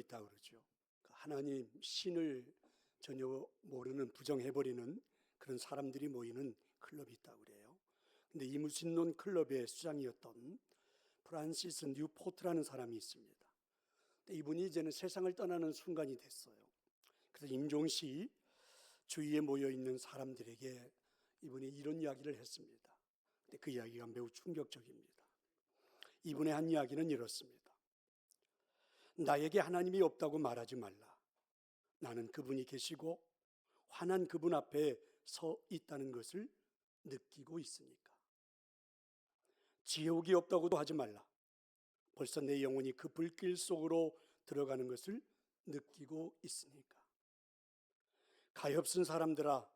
있다고 그러죠. 하나님, 신을 전혀 모르는, 부정해버리는 그런 사람들이 모이는 클럽이 있다고 그래요. 근데 이 무신론 클럽의 수장이었던 프란시스 뉴포트라는 사람이 있습니다. 근데 이분이 이제는 세상을 떠나는 순간이 됐어요. 그래서 임종시 주위에 모여있는 사람들에게 이분이 이런 이야기를 했습니다. 근데 그 이야기가 매우 충격적입니다. 이분의 한 이야기는 이렇습니다. 나에게 하나님이 없다고 말하지 말라. 나는 그분이 계시고 환한 그분 앞에 서 있다는 것을 느끼고 있으니까. 지옥이 없다고도 하지 말라. 벌써 내 영혼이 그 불길 속으로 들어가는 것을 느끼고 있으니까. 가엾은 사람들아,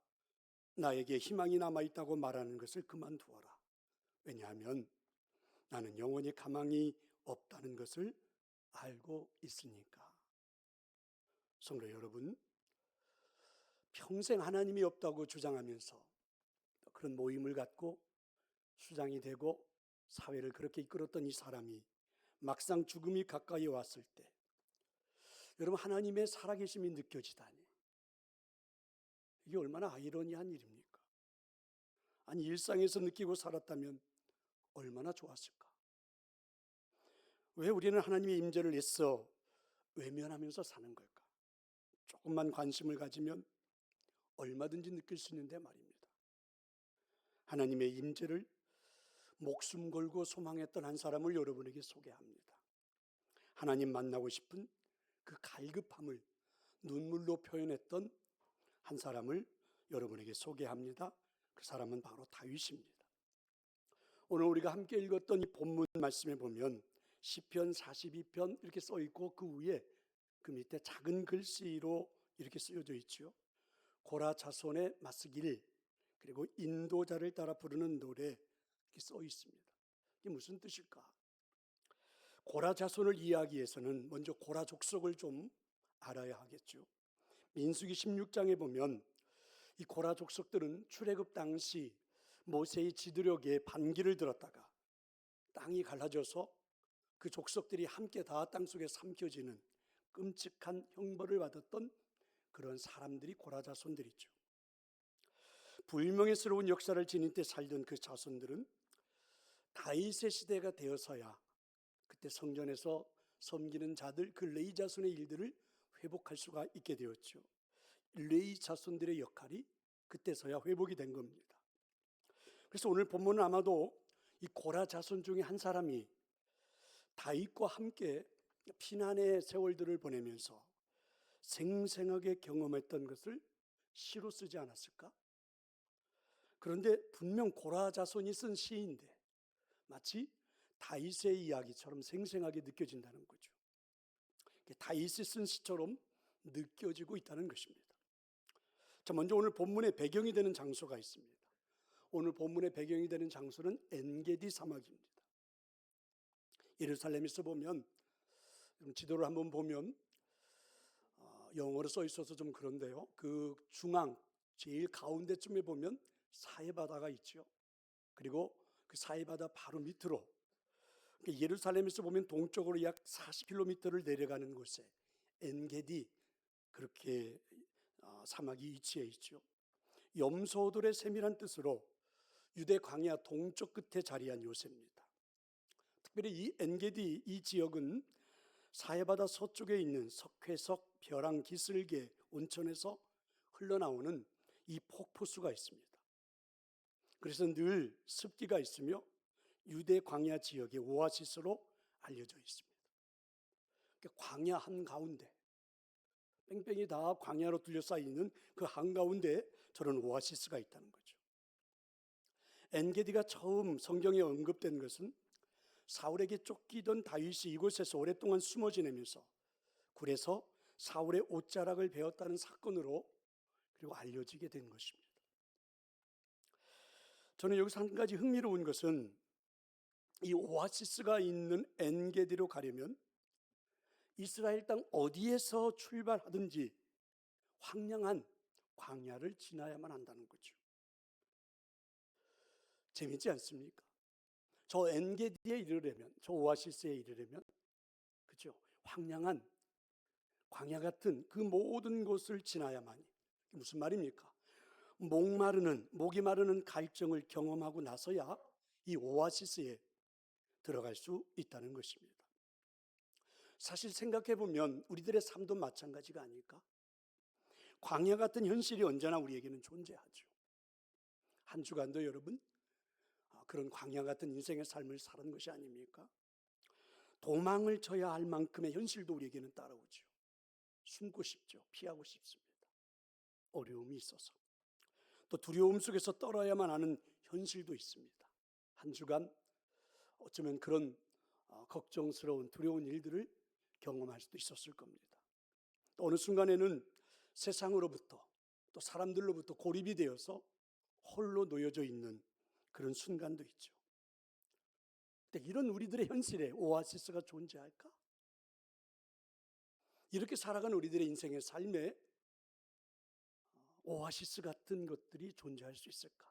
나에게 희망이 남아있다고 말하는 것을 그만두어라. 왜냐하면 나는 영원히 가망이 없다는 것을 알고 있으니까. 성도 여러분, 평생 하나님이 없다고 주장하면서 그런 모임을 갖고 수장이 되고 사회를 그렇게 이끌었던 이 사람이 막상 죽음이 가까이 왔을 때 여러분, 하나님의 살아계심이 느껴지다니, 이게 얼마나 아이러니한 일입니까? 아니, 일상에서 느끼고 살았다면 얼마나 좋았을까? 왜 우리는 하나님의 임재를 애써 외면하면서 사는 걸까? 조금만 관심을 가지면 얼마든지 느낄 수 있는데 말입니다. 하나님의 임재를 목숨 걸고 소망했던 한 사람을 여러분에게 소개합니다. 하나님 만나고 싶은 그 갈급함을 눈물로 표현했던 한 사람을 여러분에게 소개합니다. 그 사람은 바로 다윗입니다. 오늘 우리가 함께 읽었던 이 본문 말씀에 보면 시편 42편 이렇게 써 있고 그 위에 그 밑에 작은 글씨로 이렇게 쓰여져 있죠. 고라 자손의 맞서길, 그리고 인도자를 따라 부르는 노래, 이렇게 써 있습니다. 이게 무슨 뜻일까? 고라 자손을 이해하기 위해서는 먼저 고라 족속을 좀 알아야 하겠죠. 민수기 16장에 보면 이 고라 족속들은 출애굽 당시 모세의 지도력에 반기를 들었다가 땅이 갈라져서 그 족속들이 함께 다 땅속에 삼켜지는 끔찍한 형벌을 받았던 그런 사람들이 고라 자손들이죠. 불명예스러운 역사를 지닌 때 살던 그 자손들은 다윗의 시대가 되어서야 그때 성전에서 섬기는 자들, 그 레위 자손의 일들을 회복할 수가 있게 되었죠. 레위 자손들의 역할이 그때서야 회복이 된 겁니다. 그래서 오늘 본문은 아마도 이 고라 자손 중에 한 사람이 다윗과 함께 피난의 세월들을 보내면서 생생하게 경험했던 것을 시로 쓰지 않았을까? 그런데 분명 고라 자손이 쓴 시인데 마치 다윗의 이야기처럼 생생하게 느껴진다는 거죠. 다윗이 쓴 시처럼 느껴지고 있다는 것입니다. 자, 먼저 오늘 본문의 배경이 되는 장소가 있습니다. 오늘 본문의 배경이 되는 장소는 엔게디 사막입니다. 예루살렘에서 보면, 지도를 한번 보면 영어로 써 있어서 좀 그런데요, 그 중앙 제일 가운데쯤에 보면 사해바다가 있죠. 그리고 그 사해바다 바로 밑으로, 예루살렘에서 보면 동쪽으로 약 40km를 내려가는 곳에 엔게디, 그렇게 사막이 위치해 있죠. 염소들의 세밀한 뜻으로 유대 광야 동쪽 끝에 자리한 요새입니다. 특별히 이 엔게디 이 지역은 사해바다 서쪽에 있는 석회석 벼랑 기슭의 온천에서 흘러나오는 이 폭포수가 있습니다. 그래서 늘 습기가 있으며 유대 광야 지역의 오아시스로 알려져 있습니다. 광야 한가운데, 뺑뺑이 다 광야로 둘러싸여 있는 그 한가운데 저런 오아시스가 있다는 거죠. 엔게디가 처음 성경에 언급된 것은 사울에게 쫓기던 다윗이 이곳에서 오랫동안 숨어 지내면서 굴에서 사울의 옷자락을 베었다는 사건으로 그리고 알려지게 된 것입니다. 저는 여기서 한 가지 흥미로운 것은 이 오아시스가 있는 엔게디로 가려면 이스라엘 땅 어디에서 출발하든지 황량한 광야를 지나야만 한다는 거죠. 재밌지 않습니까? 저 엔게디에 이르려면, 저 오아시스에 이르려면, 그죠? 황량한 광야 같은 그 모든 곳을 지나야만이, 무슨 말입니까? 목이 마르는 갈증을 경험하고 나서야 이 오아시스에 들어갈 수 있다는 것입니다. 사실 생각해 보면 우리들의 삶도 마찬가지가 아닐까? 광야 같은 현실이 언제나 우리에게는 존재하죠. 한 주간도 여러분 그런 광야 같은 인생의 삶을 사는 것이 아닙니까? 도망을 쳐야 할 만큼의 현실도 우리에게는 따라오죠. 숨고 싶죠. 피하고 싶습니다. 어려움이 있어서. 또 두려움 속에서 떨어야만 하는 현실도 있습니다. 한 주간 어쩌면 그런 걱정스러운 두려운 일들을 경험할 수도 있었을 겁니다. 또 어느 순간에는 세상으로부터 또 사람들로부터 고립이 되어서 홀로 놓여져 있는 그런 순간도 있죠. 근데 이런 우리들의 현실에 오아시스가 존재할까? 이렇게 살아가는 우리들의 인생의 삶에 오아시스 같은 것들이 존재할 수 있을까?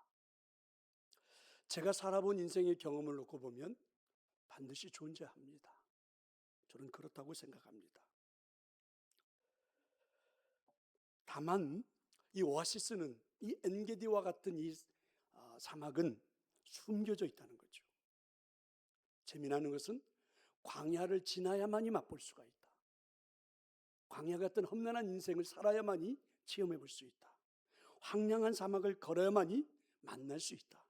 제가 살아본 인생의 경험을 놓고 보면 반드시 존재합니다. 저는 그렇다고 생각합니다. 다만 이 오아시스는, 이 엔게디와 같은 이 사막은 숨겨져 있다는 거죠. 재미나는 것은 광야를 지나야만이 맛볼 수가 있다. 광야 같은 험난한 인생을 살아야만이 체험해 볼 수 있다. 황량한 사막을 걸어야만이 만날 수 있다.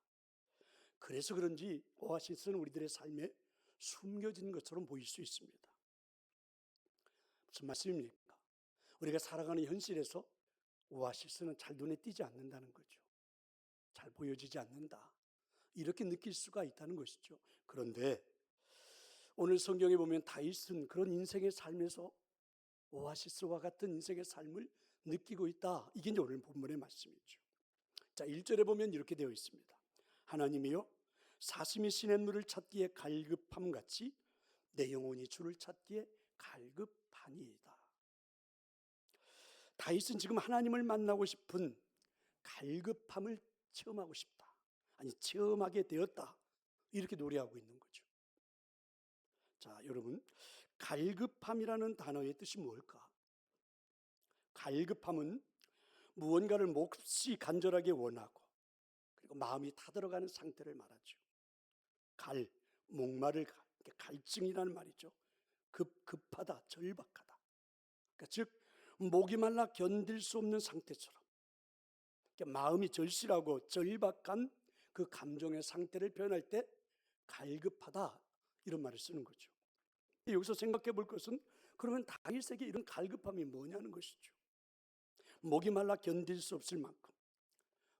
그래서 그런지 오아시스는 우리들의 삶에 숨겨진 것처럼 보일 수 있습니다. 무슨 말씀입니까? 우리가 살아가는 현실에서 오아시스는 잘 눈에 띄지 않는다는 거죠. 잘 보여지지 않는다. 이렇게 느낄 수가 있다는 것이죠. 그런데 오늘 성경에 보면 다윗은 그런 인생의 삶에서 오아시스와 같은 인생의 삶을 느끼고 있다. 이게 이제 오늘 본문의 말씀이죠. 자, 1절에 보면 이렇게 되어 있습니다. 하나님이여 사슴이 시냇물을 찾기에 갈급함 같이 내 영혼이 주를 찾기에 갈급하니이다. 다윗은 지금 하나님을 만나고 싶은 갈급함을 체험하고 싶다. 아니, 체험하게 되었다. 이렇게 노래하고 있는 거죠. 자, 여러분, 갈급함이라는 단어의 뜻이 뭘까? 갈급함은 무언가를 몹시 간절하게 원하고 그리고 마음이 타들어가는 상태를 말하죠. 목마를 갈증이라는 말이죠. 급하다, 절박하다. 그러니까 즉 목이 말라 견딜 수 없는 상태처럼 마음이 절실하고 절박한 그 감정의 상태를 표현할 때 갈급하다 이런 말을 쓰는 거죠. 여기서 생각해 볼 것은 그러면 다윗에게 이런 갈급함이 뭐냐는 것이죠. 목이 말라 견딜 수 없을 만큼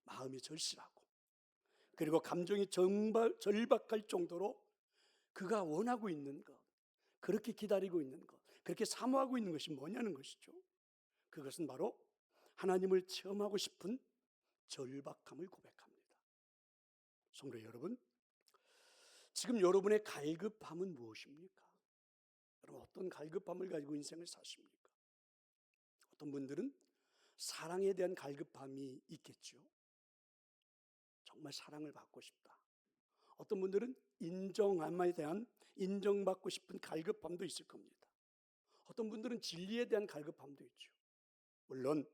마음이 절실하고 그리고 감정이 절박할 정도로 그가 원하고 있는 것, 그렇게 기다리고 있는 것, 그렇게 사모하고 있는 것이 뭐냐는 것이죠. 그것은 바로 하나님을 체험하고 싶은 절박함을 고백합니다. 성도 여러분, 지금 여러분의 갈급함은 무엇입니까? 여러분 어떤 갈급함을 가지고 인생을 사십니까? 어떤 분들은 사랑에 대한 갈급함이 있겠죠. 정말 사랑을 받고 싶다. 어떤 분들은 인정함에 대한 인정받고 싶은 갈급함도 있을 겁니다. 어떤 분들은 진리에 대한 갈급함도 있죠. 물론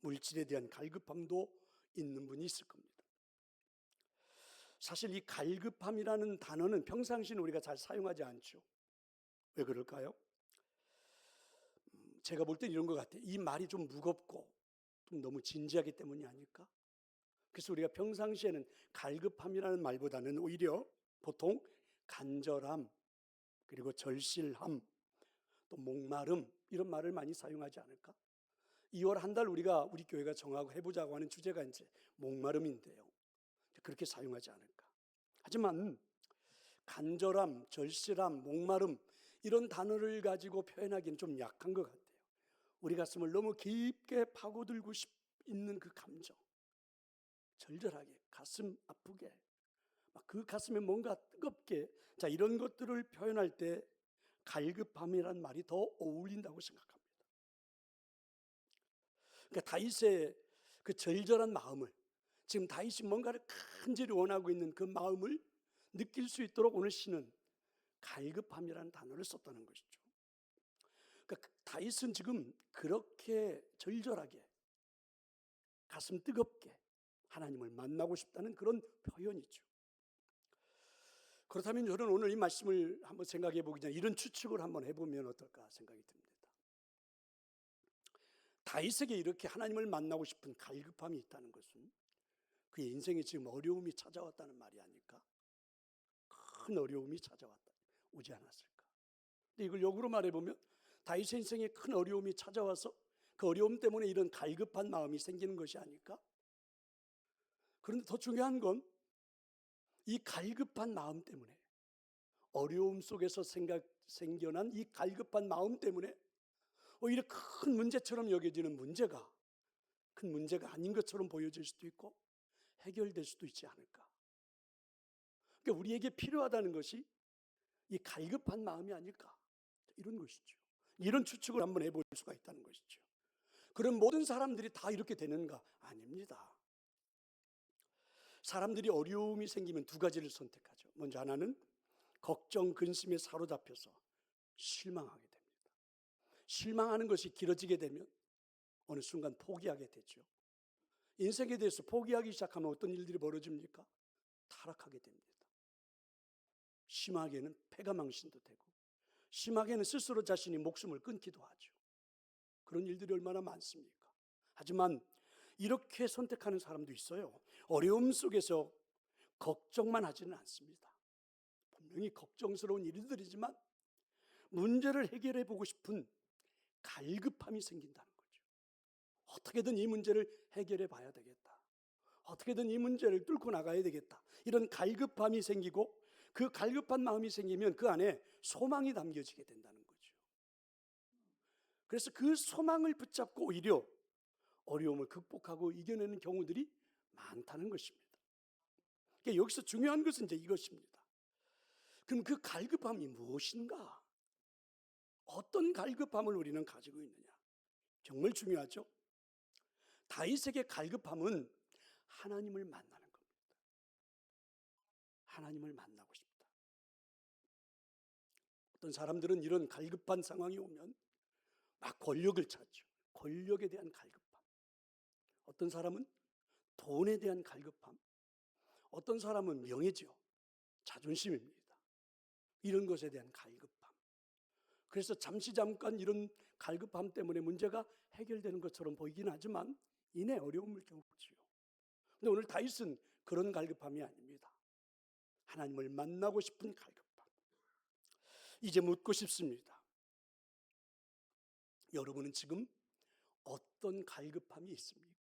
물질에 대한 갈급함도 있는 분이 있을 겁니다. 사실 이 갈급함이라는 단어는 평상시는 우리가 잘 사용하지 않죠. 왜 그럴까요? 제가 볼 땐 이런 것 같아요. 이 말이 좀 무겁고 좀 너무 진지하기 때문이 아닐까? 그래서 우리가 평상시에는 갈급함이라는 말보다는 오히려 보통 간절함, 그리고 절실함, 또 목마름 이런 말을 많이 사용하지 않을까? 2월 한 달 우리 교회가 정하고 해보자고 하는 주제가 이제 목마름인데요. 그렇게 사용하지 않을까? 하지만 간절함, 절실함, 목마름 이런 단어를 가지고 표현하기는 좀 약한 것 같아요. 우리 가슴을 너무 깊게 파고들고 있는 그 감정, 절절하게 가슴 아프게 그 가슴에 뭔가 뜨겁게, 자 이런 것들을 표현할 때 갈급함이라는 말이 더 어울린다고 생각합니다. 그러니까 다윗의 그 절절한 마음을, 지금 다윗이 뭔가를 간절히 원하고 있는 그 마음을 느낄 수 있도록 오늘 시는 갈급함이라는 단어를 썼다는 것이죠. 그러니까 다윗은 지금 그렇게 절절하게 가슴 뜨겁게 하나님을 만나고 싶다는 그런 표현이죠. 그렇다면 저는 오늘 이 말씀을 한번 생각해 보기 전에 이런 추측을 한번 해보면 어떨까 생각이 듭니다. 다윗에게 이렇게 하나님을 만나고 싶은 갈급함이 있다는 것은 그의 인생에 지금 어려움이 찾아왔다는 말이 아닐까? 큰 어려움이 오지 않았을까? 근데 이걸 역으로 말해보면 다윗의 인생에 큰 어려움이 찾아와서 그 어려움 때문에 이런 갈급한 마음이 생기는 것이 아닐까? 그런데 더 중요한 건 이 갈급한 마음 때문에, 어려움 속에서 생겨난 이 갈급한 마음 때문에 오히려 큰 문제처럼 여겨지는 문제가 큰 문제가 아닌 것처럼 보여질 수도 있고 해결될 수도 있지 않을까. 그러니까 우리에게 필요하다는 것이 이 갈급한 마음이 아닐까, 이런 것이죠. 이런 추측을 한번 해볼 수가 있다는 것이죠. 그럼 모든 사람들이 다 이렇게 되는가? 아닙니다. 사람들이 어려움이 생기면 두 가지를 선택하죠. 먼저 하나는 걱정, 근심에 사로잡혀서 실망하게 됩니다. 실망하는 것이 길어지게 되면 어느 순간 포기하게 되죠. 인생에 대해서 포기하기 시작하면 어떤 일들이 벌어집니까? 타락하게 됩니다. 심하게는 패가망신도 되고, 심하게는 스스로 자신이 목숨을 끊기도 하죠. 그런 일들이 얼마나 많습니까? 하지만 이렇게 선택하는 사람도 있어요. 어려움 속에서 걱정만 하지는 않습니다. 분명히 걱정스러운 일들이지만 문제를 해결해 보고 싶은 갈급함이 생긴다는 거죠. 어떻게든 이 문제를 해결해 봐야 되겠다. 어떻게든 이 문제를 뚫고 나가야 되겠다. 이런 갈급함이 생기고, 그 갈급한 마음이 생기면 그 안에 소망이 담겨지게 된다는 거죠. 그래서 그 소망을 붙잡고 오히려 어려움을 극복하고 이겨내는 경우들이 많다는 것입니다. 그러니까 여기서 중요한 것은 이제 이것입니다. 그럼 그 갈급함이 무엇인가? 어떤 갈급함을 우리는 가지고 있느냐? 정말 중요하죠. 다윗에게 갈급함은 하나님을 만나는 겁니다. 하나님을 만나고 싶다. 어떤 사람들은 이런 갈급한 상황이 오면 막 권력을 찾죠. 권력에 대한 갈급함. 어떤 사람은 돈에 대한 갈급함. 어떤 사람은 명예죠. 자존심입니다. 이런 것에 대한 갈급함. 그래서 잠깐 이런 갈급함 때문에 문제가 해결되는 것처럼 보이긴 하지만 이내 어려움을 겪지요. 근데 오늘 다윗은 그런 갈급함이 아닙니다. 하나님을 만나고 싶은 갈급함. 이제 묻고 싶습니다. 여러분은 지금 어떤 갈급함이 있습니까?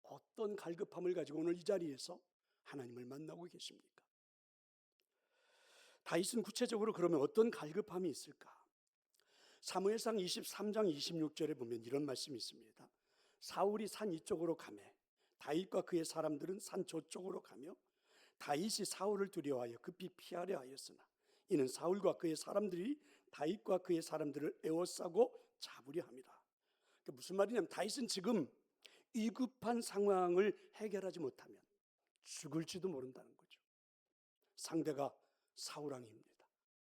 어떤 갈급함을 가지고 오늘 이 자리에서 하나님을 만나고 계십니까? 다윗은 구체적으로 그러면 어떤 갈급함이 있을까? 사무엘상 23장 26절에 보면 이런 말씀이 있습니다. 사울이 산 이쪽으로 가매 다윗과 그의 사람들은 산 저쪽으로 가며 다윗이 사울을 두려워하여 급히 피하려 하였으나 이는 사울과 그의 사람들이 다윗과 그의 사람들을 에워싸고 잡으려 함이라. 그러니까 무슨 말이냐면 다윗은 지금 위급한 상황을 해결하지 못하면 죽을지도 모른다는 거죠. 상대가 사울왕입니다.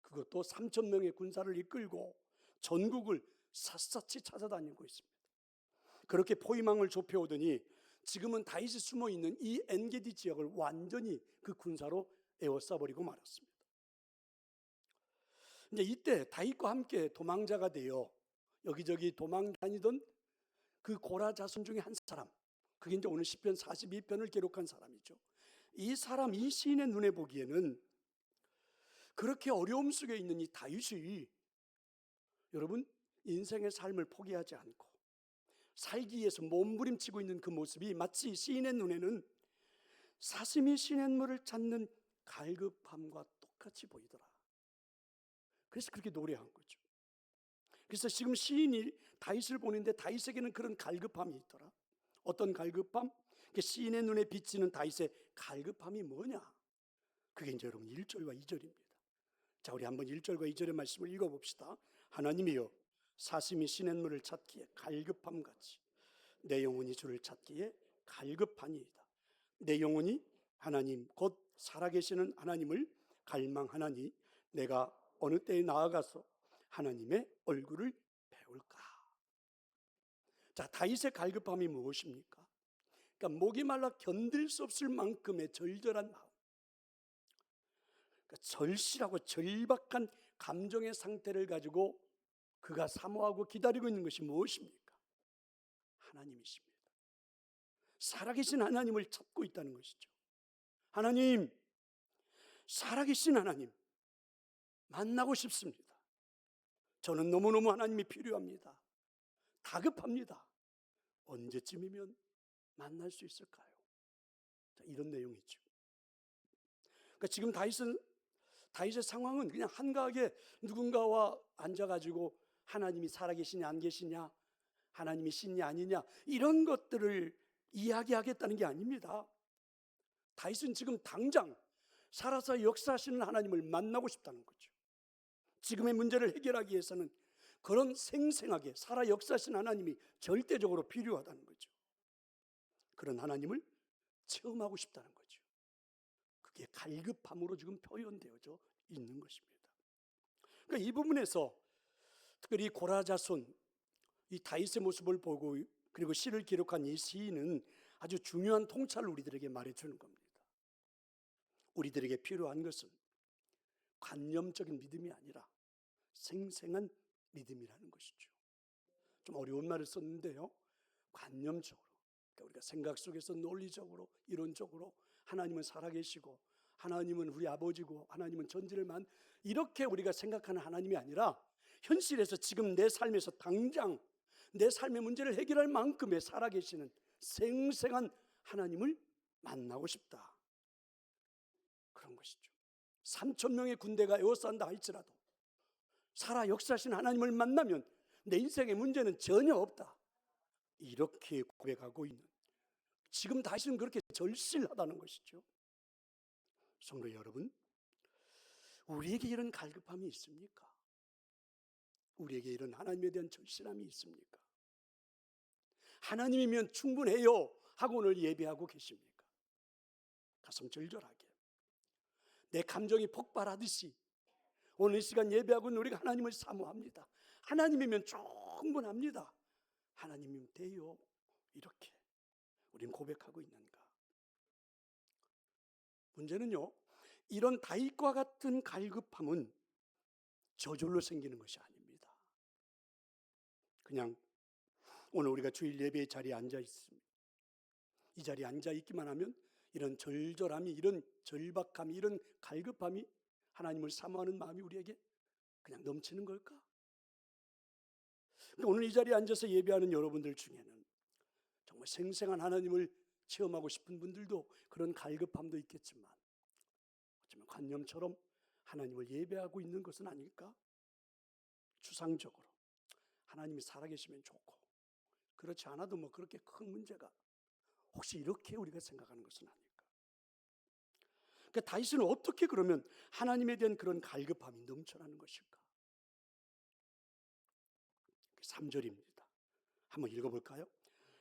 그것도 3,000명의 군사를 이끌고 전국을 샅샅이 찾아다니고 있습니다. 그렇게 포위망을 좁혀오더니 지금은 다윗이 숨어있는 이 엔게디 지역을 완전히 그 군사로 에워싸버리고 말았습니다. 이제 이때 다윗과 함께 도망자가 되어 여기저기 도망 다니던 그 고라 자손 중에 한 사람, 그게 이제 오늘 시편 42편을 기록한 사람이죠. 이 사람, 이 시인의 눈에 보기에는 그렇게 어려움 속에 있는 이 다윗이 여러분 인생의 삶을 포기하지 않고 살기 위해서 몸부림치고 있는 그 모습이 마치 시인의 눈에는 사슴이 시냇물을 찾는 갈급함과 똑같이 보이더라. 그래서 그렇게 노래한 거죠. 그래서 지금 시인이 다윗을 보는데 다윗에게는 그런 갈급함이 있더라. 어떤 갈급함? 시인의 눈에 비치는 다윗의 갈급함이 뭐냐? 그게 이제 여러분 1절과 2절입니다. 자, 우리 한번 1절과 2절의 말씀을 읽어봅시다. 하나님이여 사슴이 시냇물을 찾기에 갈급함같이 내 영혼이 주를 찾기에 갈급하니이다. 내 영혼이 하나님 곧 살아계시는 하나님을 갈망하나니 내가 어느 때에 나아가서 하나님의 얼굴을 배울까? 자, 다윗의 갈급함이 무엇입니까? 그러니까 목이 말라 견딜 수 없을 만큼의 절절한 마음, 그러니까 절실하고 절박한 감정의 상태를 가지고 그가 사모하고 기다리고 있는 것이 무엇입니까? 하나님이십니다. 살아계신 하나님을 찾고 있다는 것이죠. 하나님, 살아계신 하나님 만나고 싶습니다. 저는 너무너무 하나님이 필요합니다. 다급합니다. 언제쯤이면 만날 수 있을까요? 자, 이런 내용이죠. 그러니까 지금 다윗의 상황은 그냥 한가하게 누군가와 앉아가지고 하나님이 살아계시냐 안 계시냐, 하나님이 신이 아니냐, 이런 것들을 이야기하겠다는 게 아닙니다. 다윗은 지금 당장 살아서 역사하시는 하나님을 만나고 싶다는 거죠. 지금의 문제를 해결하기 위해서는 그런 생생하게 살아 역사하신 하나님이 절대적으로 필요하다는 거죠. 그런 하나님을 체험하고 싶다는 거죠. 그게 갈급함으로 지금 표현되어져 있는 것입니다. 그러니까 이 부분에서 특별히 고라자손, 이 다윗의 모습을 보고 그리고 시를 기록한 이 시인은 아주 중요한 통찰을 우리들에게 말해주는 겁니다. 우리들에게 필요한 것은 관념적인 믿음이 아니라 생생한 믿음이라는 것이죠. 좀 어려운 말을 썼는데요, 관념적으로, 그러니까 우리가 생각 속에서 논리적으로, 이론적으로 하나님은 살아계시고 하나님은 우리 아버지고 하나님은 전지를만, 이렇게 우리가 생각하는 하나님이 아니라 현실에서 지금 내 삶에서 당장 내 삶의 문제를 해결할 만큼의 살아계시는 생생한 하나님을 만나고 싶다, 그런 것이죠. 3,000명의 군대가 에워싼다 할지라도 살아 역사하신 하나님을 만나면 내 인생의 문제는 전혀 없다, 이렇게 고백하고 있는, 지금 다시는 그렇게 절실하다는 것이죠. 성도 여러분, 우리에게 이런 갈급함이 있습니까? 우리에게 이런 하나님에 대한 절실함이 있습니까? 하나님이면 충분해요 하고 오늘 예배하고 계십니까? 가슴 절절하게 내 감정이 폭발하듯이 오늘 이 시간 예배하고는 우리가 하나님을 사모합니다. 하나님이면 충분합니다. 하나님이면 돼요. 이렇게 우린 고백하고 있는가? 문제는요, 이런 다윗과 같은 갈급함은 저절로 생기는 것이 아닙니다. 그냥 오늘 우리가 주일 예배의 자리에 앉아 있습니다. 이 자리에 앉아 있기만 하면 이런 절절함이, 이런 절박함이, 이런 갈급함이, 하나님을 사모하는 마음이 우리에게 그냥 넘치는 걸까? 오늘 이 자리에 앉아서 예배하는 여러분들 중에는 정말 생생한 하나님을 체험하고 싶은 분들도 그런 갈급함도 있겠지만 어쩌면 관념처럼 하나님을 예배하고 있는 것은 아닐까? 추상적으로 하나님이 살아계시면 좋고, 그렇지 않아도 뭐 그렇게 큰 문제가, 혹시 이렇게 우리가 생각하는 것은 아닐까? 그러니까 다윗은 어떻게 그러면 하나님에 대한 그런 갈급함이 넘쳐나는 것일까? 3절입니다. 한번 읽어볼까요?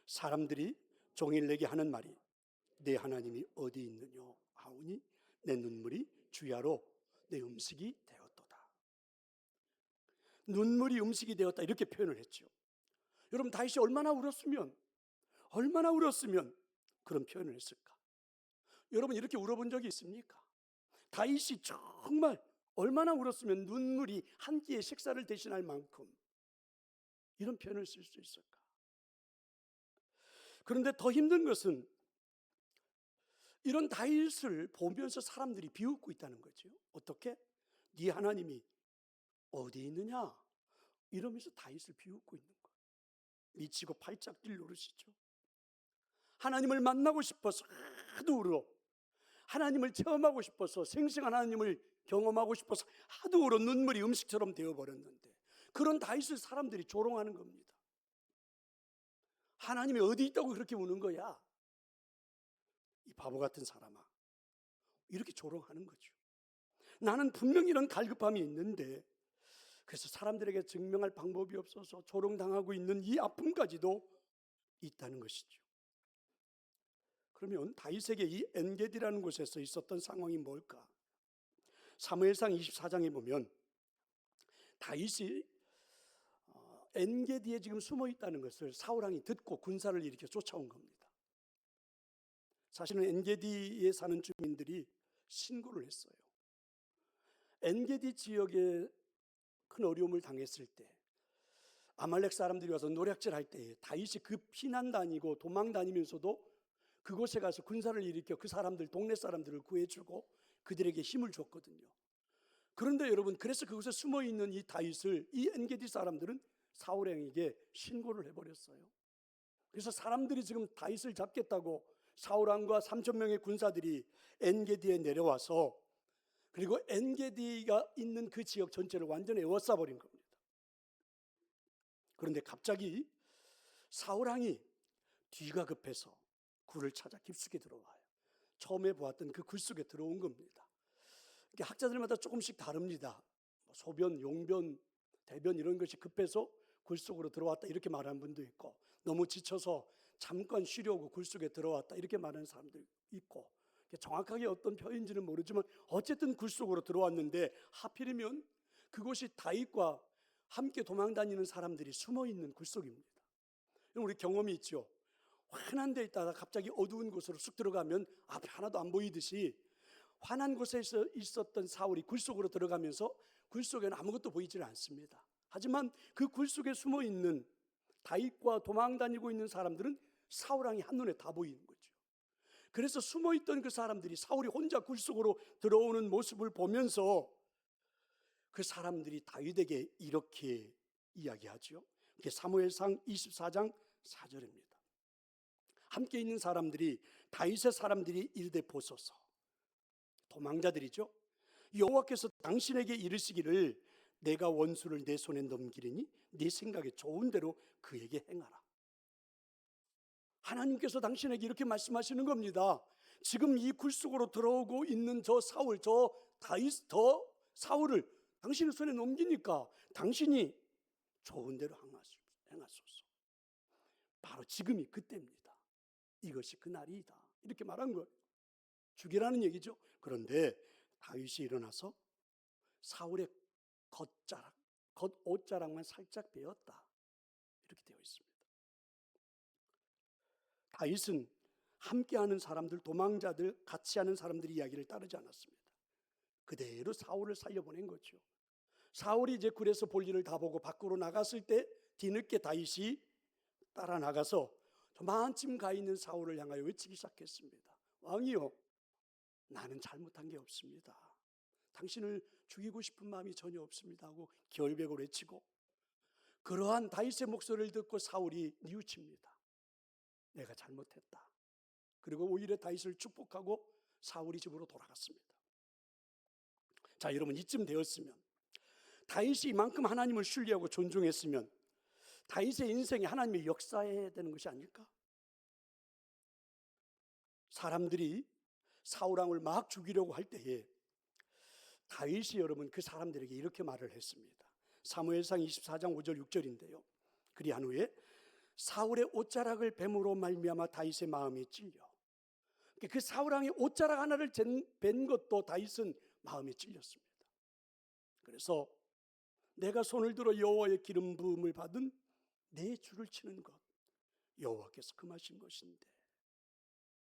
사람들이 종일 내게 하는 말이 내 하나님이 어디 있느냐 하오니 내 눈물이 주야로 내 음식이 되었도다. 눈물이 음식이 되었다, 이렇게 표현을 했죠. 여러분, 다윗이 얼마나 울었으면 그런 표현을 했을까? 여러분, 이렇게 울어본 적이 있습니까? 다윗이 정말 얼마나 울었으면 눈물이 한 끼의 식사를 대신할 만큼 이런 표현을 쓸 수 있을까? 그런데 더 힘든 것은 이런 다윗을 보면서 사람들이 비웃고 있다는 거죠. 어떻게? 네 하나님이 어디 있느냐? 이러면서 다윗을 비웃고 있는 거예요. 미치고 팔짝 뛸 노릇이죠. 하나님을 만나고 싶어서 하도 울어, 하나님을 체험하고 싶어서, 생생한 하나님을 경험하고 싶어서 하도 울어 눈물이 음식처럼 되어버렸는데, 그런 다윗을 사람들이 조롱하는 겁니다. 하나님이 어디 있다고 그렇게 우는 거야? 이 바보 같은 사람아, 이렇게 조롱하는 거죠. 나는 분명히 이런 갈급함이 있는데, 그래서 사람들에게 증명할 방법이 없어서 조롱당하고 있는 이 아픔까지도 있다는 것이죠. 그러면 다윗에게 이 엔게디라는 곳에서 있었던 상황이 뭘까? 사무엘상 24장에 보면 다윗이 엔게디에 지금 숨어 있다는 것을 사울왕이 듣고 군사를 일으켜 쫓아온 겁니다. 사실은 엔게디에 사는 주민들이 신고를 했어요. 엔게디 지역에 큰 어려움을 당했을 때, 아말렉 사람들이 와서 노략질할 때 다윗이 그 피난 다니고 도망 다니면서도 그곳에 가서 군사를 일으켜 그 사람들, 동네 사람들을 구해주고 그들에게 힘을 줬거든요. 그런데 여러분, 그래서 그곳에 숨어 있는 이 다윗을 이 엔게디 사람들은 사울왕에게 신고를 해버렸어요. 그래서 사람들이 지금 다윗을 잡겠다고 사울왕과 3,000명의 군사들이 엔게디에 내려와서, 그리고 엔게디가 있는 그 지역 전체를 완전히 에워싸버린 겁니다. 그런데 갑자기 사울왕이 뒤가 급해서 굴을 찾아 깊숙이 들어와요. 처음에 보았던 그 굴 속에 들어온 겁니다. 학자들마다 조금씩 다릅니다. 소변, 용변, 대변 이런 것이 급해서 굴 속으로 들어왔다 이렇게 말하는 분도 있고, 너무 지쳐서 잠깐 쉬려고 굴 속에 들어왔다 이렇게 말하는 사람도 있고, 정확하게 어떤 표현인지는 모르지만 어쨌든 굴 속으로 들어왔는데 하필이면 그곳이 다윗과 함께 도망다니는 사람들이 숨어있는 굴 속입니다. 우리 경험이 있죠. 환한 데 있다가 갑자기 어두운 곳으로 쑥 들어가면 앞에 하나도 안 보이듯이, 환한 곳에 있었던 사울이 굴 속으로 들어가면서 굴 속에는 아무것도 보이질 않습니다. 하지만 그 굴 속에 숨어있는 다윗과 도망다니고 있는 사람들은 사울왕이 한눈에 다 보이는 거죠. 그래서 숨어있던 그 사람들이 사울이 혼자 굴 속으로 들어오는 모습을 보면서 그 사람들이 다윗에게 이렇게 이야기하죠. 그게 사무엘상 24장 4절입니다. 함께 있는 사람들이 다윗의 사람들이 이르되 보소서, 도망자들이죠. 여호와께서 당신에게 이르시기를 내가 원수를 내 손에 넘기리니 네 생각에 좋은 대로 그에게 행하라. 하나님께서 당신에게 이렇게 말씀하시는 겁니다. 지금 이 굴 속으로 들어오고 있는 저 사울, 저 다윗, 저 사울을 당신의 손에 넘기니까 당신이 좋은 대로 행하소서. 바로 지금이 그때입니다. 이것이 그날이다. 이렇게 말한 거예요. 죽이라는 얘기죠. 그런데 다윗이 일어나서 사울의 겉옷자락만 살짝 베었다. 이렇게 되어 있습니다. 다윗은 함께하는 사람들, 도망자들, 같이 하는 사람들의 이야기를 따르지 않았습니다. 그대로 사울을 살려보낸 거죠. 사울이 이제 굴에서 볼 일을 다 보고 밖으로 나갔을 때 뒤늦게 다윗이 따라 나가서 저만쯤 가 있는 사울을 향하여 외치기 시작했습니다. 왕이요, 나는 잘못한 게 없습니다. 당신을 죽이고 싶은 마음이 전혀 없습니다 하고 결백을 외치고, 그러한 다윗의 목소리를 듣고 사울이 뉘우칩니다. 내가 잘못했다. 그리고 오히려 다윗을 축복하고 사울이 집으로 돌아갔습니다. 자, 여러분, 이쯤 되었으면, 다윗이 이만큼 하나님을 신뢰하고 존중했으면 다윗의 인생에 하나님의 역사해야 되는 것이 아닐까? 사람들이 사울왕을 막 죽이려고 할 때에 다윗이 여러분 그 사람들에게 이렇게 말을 했습니다. 사무엘상 24장 5절 6절인데요. 그리한 후에 사울의 옷자락을 뱀으로 말미암아 다윗의 마음이 찔려, 그 사울왕의 옷자락 하나를 벤 것도 다윗은 마음에 찔렸습니다. 그래서 내가 손을 들어 여호와의 기름 부음을 받은 내 줄을 치는 것 여호와께서 금하신 것인데,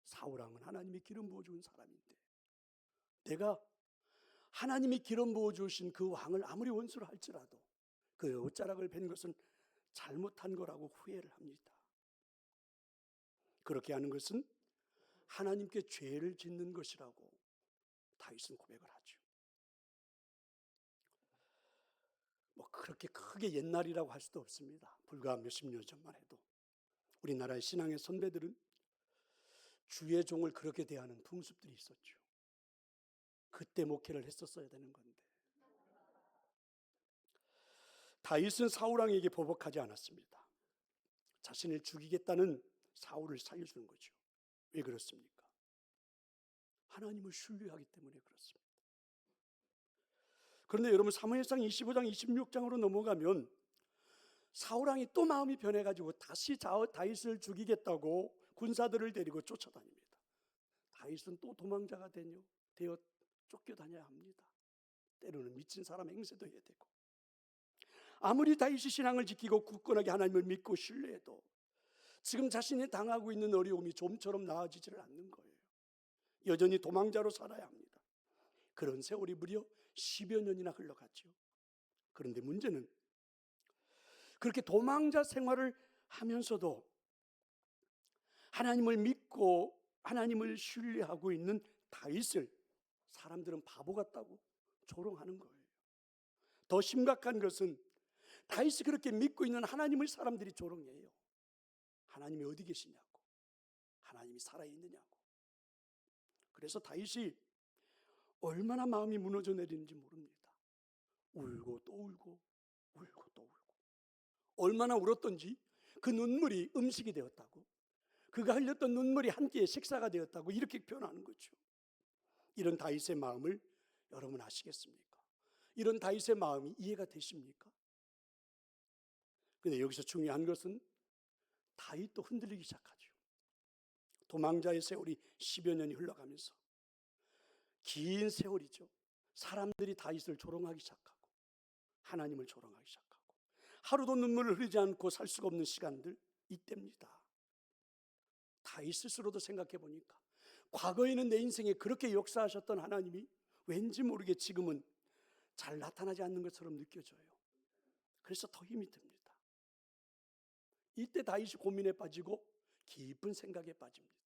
사울왕은 하나님이 기름 부어주은 사람인데 내가 하나님이 기름 부어주신 그 왕을 아무리 원수를 할지라도 그 옷자락을 벤 것은 잘못한 거라고 후회를 합니다. 그렇게 하는 것은 하나님께 죄를 짓는 것이라고 다윗은 고백을 하죠. 그렇게 크게 옛날이라고 할 수도 없습니다. 불과 몇십 년 전만 해도 우리나라의 신앙의 선배들은 주의 종을 그렇게 대하는 풍습들이 있었죠. 그때 목회를 했었어야 되는 건데. 다윗은 사울왕에게 보복하지 않았습니다. 자신을 죽이겠다는 사울을 살려주는 거죠. 왜 그렇습니까? 하나님을 신뢰하기 때문에 그렇습니다. 그런데 여러분, 사무엘상 25장 26장으로 넘어가면 사울왕이 또 마음이 변해가지고 다시 다윗을 죽이겠다고 군사들을 데리고 쫓아다닙니다. 다윗은 또 도망자가 되어 쫓겨다녀야 합니다. 때로는 미친 사람 행세도 해야 되고, 아무리 다윗이 신앙을 지키고 굳건하게 하나님을 믿고 신뢰해도 지금 자신이 당하고 있는 어려움이 좀처럼 나아지지를 않는 거예요. 여전히 도망자로 살아야 합니다. 그런 세월이 무려 10여 년이나 흘러갔죠. 그런데 문제는 그렇게 도망자 생활을 하면서도 하나님을 믿고 하나님을 신뢰하고 있는 다윗을 사람들은 바보 같다고 조롱하는 거예요. 더 심각한 것은 다윗이 그렇게 믿고 있는 하나님을 사람들이 조롱해요. 하나님이 어디 계시냐고, 하나님이 살아있느냐고. 그래서 다윗이 얼마나 마음이 무너져 내리는지 모릅니다. 울고 또 울고 울고 또 울고, 얼마나 울었던지 그 눈물이 음식이 되었다고, 그가 흘렸던 눈물이 한 끼의 식사가 되었다고 이렇게 표현하는 거죠. 이런 다윗의 마음을 여러분 아시겠습니까? 이런 다윗의 마음이 이해가 되십니까? 근데 여기서 중요한 것은 다윗도 흔들리기 시작하죠. 도망자의 세월이 10여 년이 흘러가면서 긴 세월이죠. 사람들이 다윗을 조롱하기 시작하고 하나님을 조롱하기 시작하고 하루도 눈물을 흘리지 않고 살 수가 없는 시간들, 이때입니다. 다윗 스스로도 생각해 보니까 과거에는 내 인생에 그렇게 역사하셨던 하나님이 왠지 모르게 지금은 잘 나타나지 않는 것처럼 느껴져요. 그래서 더 힘이 듭니다. 이때 다윗이 고민에 빠지고 깊은 생각에 빠집니다.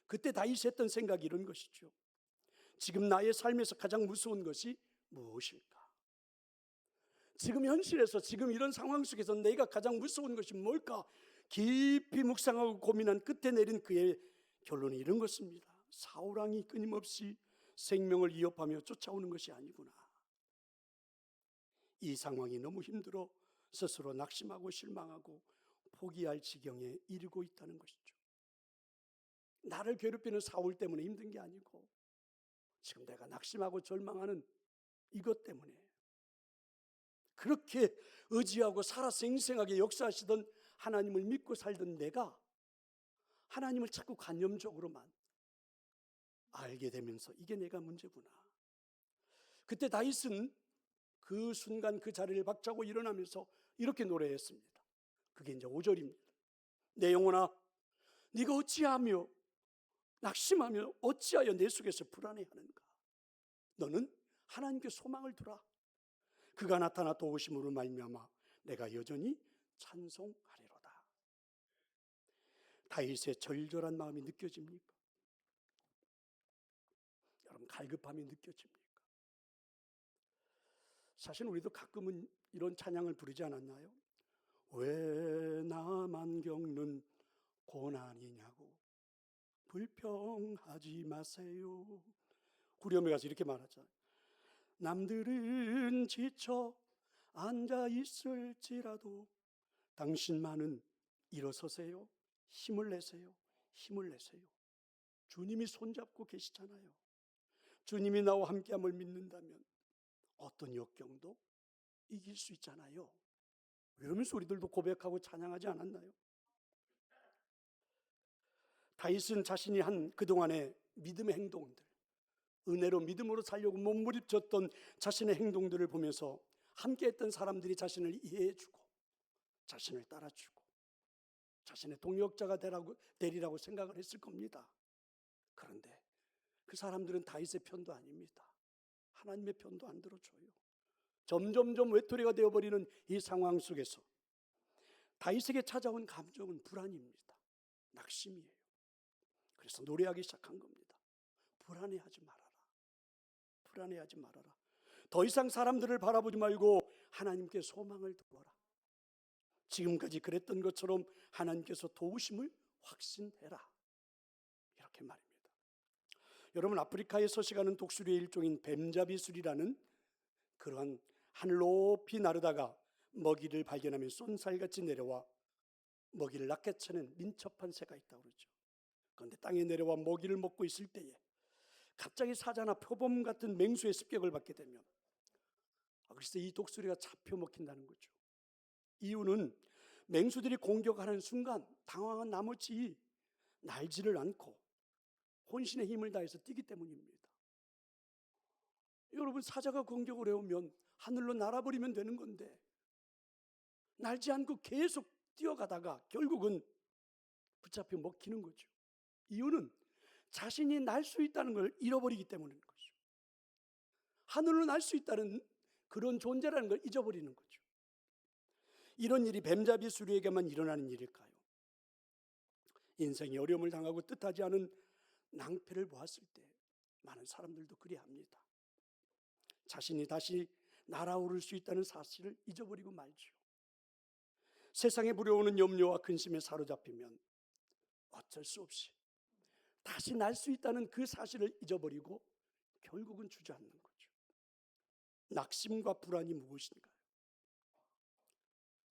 그때 다윗이 했던 생각이 이런 것이죠. 지금 나의 삶에서 가장 무서운 것이 무엇일까? 지금 현실에서, 지금 이런 상황 속에서 내가 가장 무서운 것이 뭘까? 깊이 묵상하고 고민한 끝에 내린 그의 결론이 이런 것입니다. 사울왕이 끊임없이 생명을 위협하며 쫓아오는 것이 아니구나. 이 상황이 너무 힘들어 스스로 낙심하고 실망하고 포기할 지경에 이르고 있다는 것이죠. 나를 괴롭히는 사울 때문에 힘든 게 아니고 지금 내가 낙심하고 절망하는 이것 때문에, 그렇게 의지하고 살아 생생하게 역사하시던 하나님을 믿고 살던 내가 하나님을 자꾸 관념적으로만 알게 되면서 이게 내가 문제구나. 그때 다윗은 그 순간 그 자리를 박차고 일어나면서 이렇게 노래했습니다. 그게 이제 5절입니다. 내 영혼아, 네가 어찌하며 낙심하며 어찌하여 내 속에서 불안해하는가? 너는 하나님께 소망을 두라. 그가 나타나 도우심으로 말미암아 내가 여전히 찬송하리로다. 다윗의 절절한 마음이 느껴집니까? 여러분, 갈급함이 느껴집니까? 사실 우리도 가끔은 이런 찬양을 부르지 않았나요? 왜 나만 겪는 고난이냐고 불평하지 마세요. 후렴에 가서 이렇게 말하잖아요. 남들은 지쳐 앉아 있을지라도 당신만은 일어서세요. 힘을 내세요. 힘을 내세요. 주님이 손잡고 계시잖아요. 주님이 나와 함께함을 믿는다면 어떤 역경도 이길 수 있잖아요. 이러면서 우리들도 고백하고 찬양하지 않았나요? 다윗은 자신이 한 그동안의 믿음의 행동들, 은혜로 믿음으로 살려고 몸부림쳤던 자신의 행동들을 보면서 함께했던 사람들이 자신을 이해해주고 자신을 따라주고 자신의 동역자가 되리라고 생각을 했을 겁니다. 그런데 그 사람들은 다윗의 편도 아닙니다. 하나님의 편도 안 들어줘요. 점점점 외톨이가 되어버리는 이 상황 속에서 다윗에게 찾아온 감정은 불안입니다. 낙심이에요. 그래서 노래하기 시작한 겁니다. 불안해하지 말아라. 불안해하지 말아라. 더 이상 사람들을 바라보지 말고 하나님께 소망을 두어라. 지금까지 그랬던 것처럼 하나님께서 도우심을 확신해라. 이렇게 말입니다. 여러분, 아프리카에 서식하는 독수리의 일종인 뱀잡이술이라는 그러한 하늘 높이 나르다가 먹이를 발견하면 쏜살같이 내려와 먹이를 낚아채는 민첩한 새가 있다고 그러죠. 그런데 땅에 내려와 먹이를 먹고 있을 때에 갑자기 사자나 표범 같은 맹수의 습격을 받게 되면 그래서 이 독수리가 잡혀 먹힌다는 거죠. 이유는 맹수들이 공격하는 순간 당황한 나머지 날지를 않고 혼신의 힘을 다해서 뛰기 때문입니다. 여러분, 사자가 공격을 해오면 하늘로 날아버리면 되는 건데 날지 않고 계속 뛰어가다가 결국은 붙잡혀 먹히는 거죠. 이유는 자신이 날 수 있다는 걸 잃어버리기 때문인 거죠. 하늘로 날 수 있다는 그런 존재라는 걸 잊어버리는 거죠. 이런 일이 뱀잡이 수리에게만 일어나는 일일까요? 인생이 어려움을 당하고 뜻하지 않은 낭패를 보았을 때 많은 사람들도 그리합니다. 자신이 다시 날아오를 수 있다는 사실을 잊어버리고 말죠. 세상에 불려오는 염려와 근심에 사로잡히면 어쩔 수 없이 다시 날 수 있다는 그 사실을 잊어버리고 결국은 주저앉는 거죠. 낙심과 불안이 무엇인가요?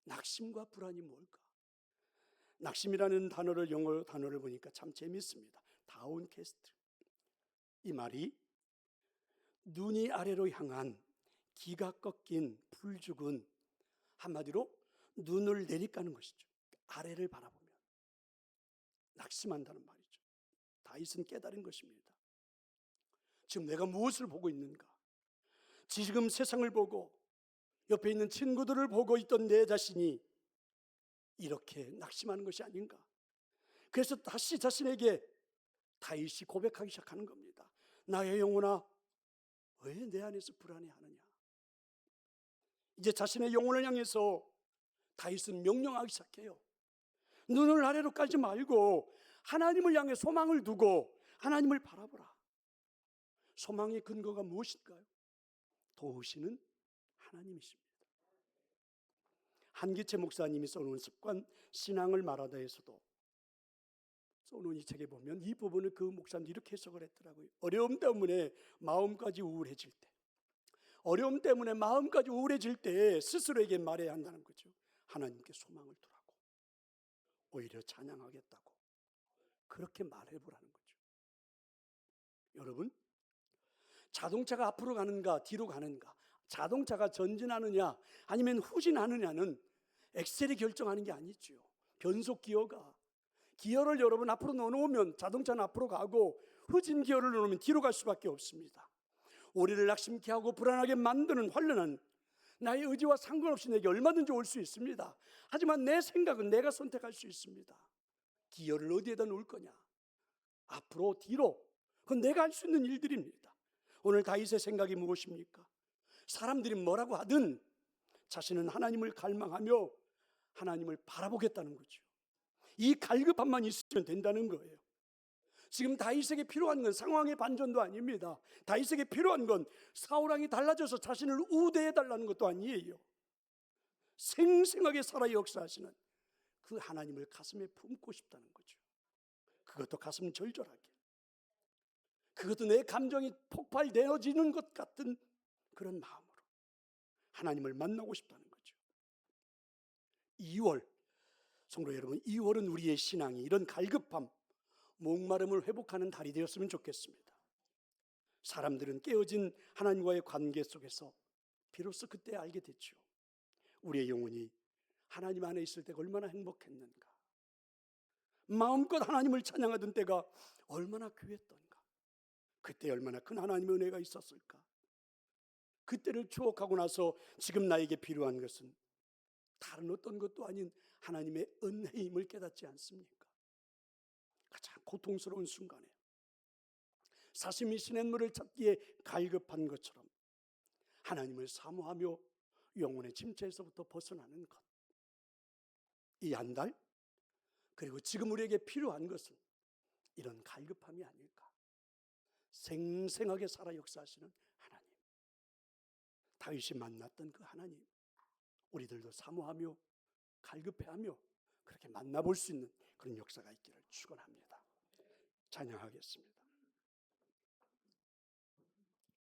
낙심과 불안이 뭘까? 낙심이라는 단어를 영어 단어를 보니까 참 재밌습니다. 다운캐스트. 이 말이 눈이 아래로 향한 기가 꺾인 풀죽은 한마디로 눈을 내리까는 것이죠. 아래를 바라보면 낙심한다는 말이죠. 다윗은 깨달은 것입니다. 지금 내가 무엇을 보고 있는가? 지금 세상을 보고 옆에 있는 친구들을 보고 있던 내 자신이 이렇게 낙심하는 것이 아닌가? 그래서 다시 자신에게 다윗이 고백하기 시작하는 겁니다. 나의 영혼아, 왜 내 안에서 불안해하느냐? 이제 자신의 영혼을 향해서 다윗은 명령하기 시작해요. 눈을 아래로 깔지 말고 하나님을 향해 소망을 두고 하나님을 바라보라. 소망의 근거가 무엇일까요? 도우시는 하나님이십니다. 한기채 목사님이 써놓은 습관 신앙을 말하다에서도 써놓은 이 책에 보면 이 부분을 그 목사님 이렇게 해석을 했더라고요. 어려움 때문에 마음까지 우울해질 때, 어려움 때문에 마음까지 우울해질 때 스스로에게 말해야 한다는 거죠. 하나님께 소망을 두라고, 오히려 찬양하겠다고 그렇게 말해보라는 거죠. 여러분, 자동차가 앞으로 가는가 뒤로 가는가, 자동차가 전진하느냐 아니면 후진하느냐는 엑셀이 결정하는 게 아니죠. 변속 기어를 여러분 앞으로 넣어놓으면 자동차는 앞으로 가고 후진 기어를 넣으면 뒤로 갈 수밖에 없습니다. 우리를 낙심케 하고 불안하게 만드는 환란은 나의 의지와 상관없이 내게 얼마든지 올 수 있습니다. 하지만 내 생각은 내가 선택할 수 있습니다. 기어를 어디에다 놓을 거냐, 앞으로 뒤로, 그건 내가 할 수 있는 일들입니다. 오늘 다윗의 생각이 무엇입니까? 사람들이 뭐라고 하든 자신은 하나님을 갈망하며 하나님을 바라보겠다는 거죠. 이 갈급함만 있으면 된다는 거예요. 지금 다윗에게 필요한 건 상황의 반전도 아닙니다. 다윗에게 필요한 건 사울왕이 달라져서 자신을 우대해달라는 것도 아니에요. 생생하게 살아 역사하시는 그 하나님을 가슴에 품고 싶다는 거죠. 그것도 가슴 절절하게, 그것도 내 감정이 폭발되어지는 것 같은 그런 마음으로 하나님을 만나고 싶다는 거죠. 2월, 성도 여러분, 2월은 우리의 신앙이 이런 갈급함, 목마름을 회복하는 달이 되었으면 좋겠습니다. 사람들은 깨어진 하나님과의 관계 속에서 비로소 그때 알게 됐죠. 우리의 영혼이 하나님 안에 있을 때가 얼마나 행복했는가, 마음껏 하나님을 찬양하던 때가 얼마나 귀했던가, 그때 얼마나 큰 하나님의 은혜가 있었을까. 그때를 추억하고 나서 지금 나에게 필요한 것은 다른 어떤 것도 아닌 하나님의 은혜임을 깨닫지 않습니까? 가장 고통스러운 순간에 사슴이 시냇물을 찾기에 갈급한 것처럼 하나님을 사모하며 영혼의 침체에서부터 벗어나는 것, 이 한 달, 그리고 지금 우리에게 필요한 것은 이런 갈급함이 아닐까. 생생하게 살아 역사하시는 하나님, 다윗이 만났던 그 하나님, 우리들도 사모하며 갈급해하며 그렇게 만나볼 수 있는 그런 역사가 있기를 축원합니다. 찬양하겠습니다.